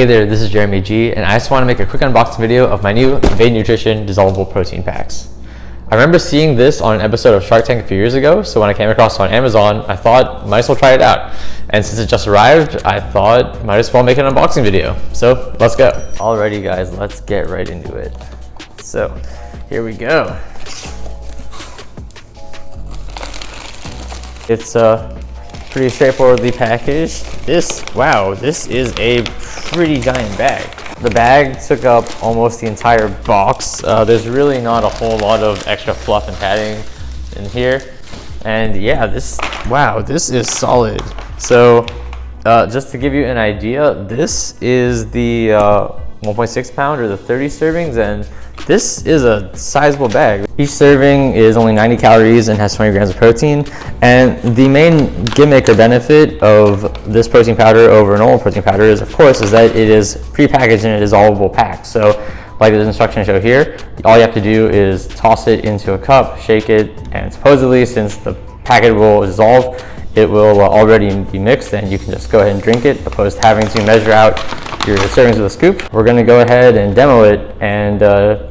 Hey there, this is Jeremy G, and I just want to make a quick unboxing video of my new VADE Nutrition Dissolvable Protein Packs. I remember seeing this on an episode of Shark Tank a few years ago, so when I came across it on Amazon, I thought might as well try it out. And since it just arrived, I thought might as well make an unboxing video. So let's go. Alrighty guys, let's get right into it. So here we go. It's pretty straightforwardly packaged. This is a pretty giant bag. The bag took up almost the entire box. There's really not a whole lot of extra fluff and padding in here. And yeah, this is solid. So just to give you an idea, this is the 1.6 pound or the 30 servings, and this is a sizable bag. Each serving is only 90 calories and has 20 grams of protein. And the main gimmick or benefit of this protein powder over normal protein powder is, of course, is that it is pre-packaged in a dissolvable pack. So like the instructions show here, all you have to do is toss it into a cup, shake it, and supposedly, since the packet will dissolve, it will already be mixed and you can just go ahead and drink it, opposed to having to measure out your servings with a scoop. We're gonna go ahead and demo it and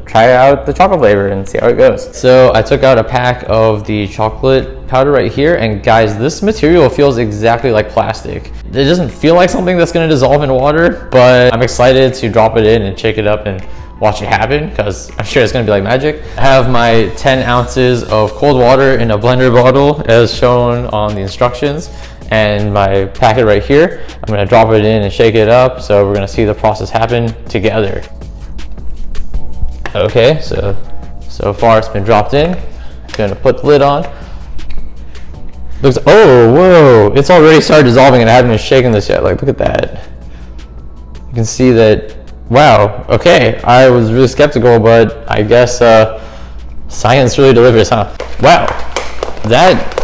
try out the chocolate flavor and see how it goes. So I took out a pack of the chocolate powder right here, and guys, this material feels exactly like plastic. It doesn't feel like something that's gonna dissolve in water, but I'm excited to drop it in and shake it up and watch it happen, because I'm sure it's gonna be like magic. I have my 10 ounces of cold water in a blender bottle as shown on the instructions, and my packet right here. I'm gonna drop it in and shake it up, so we're gonna see the process happen together. Okay, so far it's been dropped in. I'm gonna put the lid on. Looks, oh, whoa, it's already started dissolving and I haven't been shaking this yet. Like, look at that. You can see that. Wow, okay, I was really skeptical, but I guess science really delivers, huh? Wow, that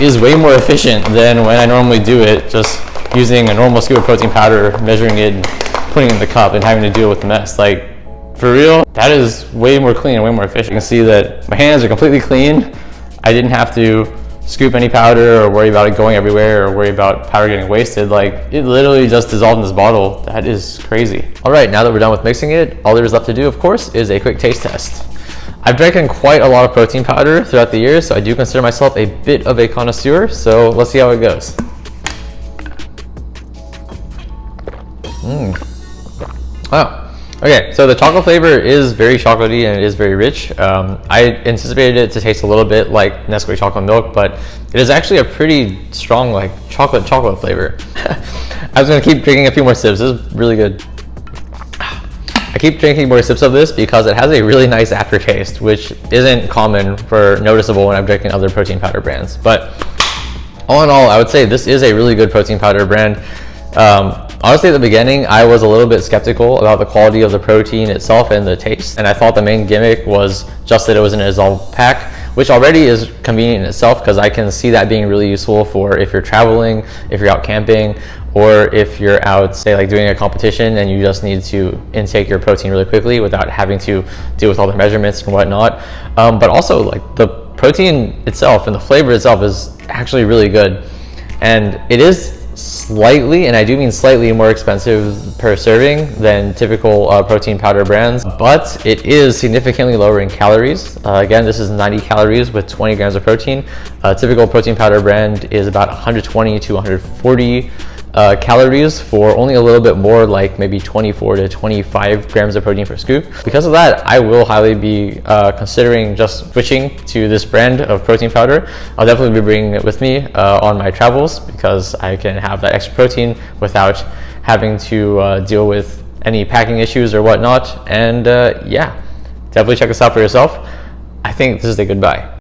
is way more efficient than when I normally do it, just using a normal scoop of protein powder, measuring it, and putting it in the cup, and having to deal with the mess. Like, for real, that is way more clean and way more efficient. You can see that my hands are completely clean. I didn't have to scoop any powder or worry about it going everywhere or worry about powder getting wasted. Like, it literally just dissolved in this bottle. That is crazy. All right, now that we're done with mixing it, all there is left to do, of course, is a quick taste test. I've drank in quite a lot of protein powder throughout the years, so I do consider myself a bit of a connoisseur, so let's see how it goes. Wow. Okay, so the chocolate flavor is very chocolatey and it is very rich. I anticipated it to taste a little bit like Nesquik chocolate milk, but it is actually a pretty strong, like, chocolate flavor. I was gonna keep drinking a few more sips. This is really good. I keep drinking more sips of this because it has a really nice aftertaste, which isn't common for noticeable when I'm drinking other protein powder brands. But all in all, I would say this is a really good protein powder brand. Honestly, at the beginning, I was a little bit skeptical about the quality of the protein itself and the taste, and I thought the main gimmick was just that it was in a dissolved pack, which already is convenient in itself, because I can see that being really useful for if you're traveling, if you're out camping, or if you're out, say, like doing a competition and you just need to intake your protein really quickly without having to deal with all the measurements and whatnot. But also, like, the protein itself and the flavor itself is actually really good, and it is slightly, and I do mean slightly, more expensive per serving than typical protein powder brands, but it is significantly lower in calories. Again, this is 90 calories with 20 grams of protein. A typical protein powder brand is about 120 to 140 calories for only a little bit more, like maybe 24 to 25 grams of protein per scoop. Because of that, I will highly be considering just switching to this brand of protein powder. I'll definitely be bringing it with me on my travels, because I can have that extra protein without having to deal with any packing issues or whatnot. And yeah, definitely check this out for yourself. I think this is a good buy.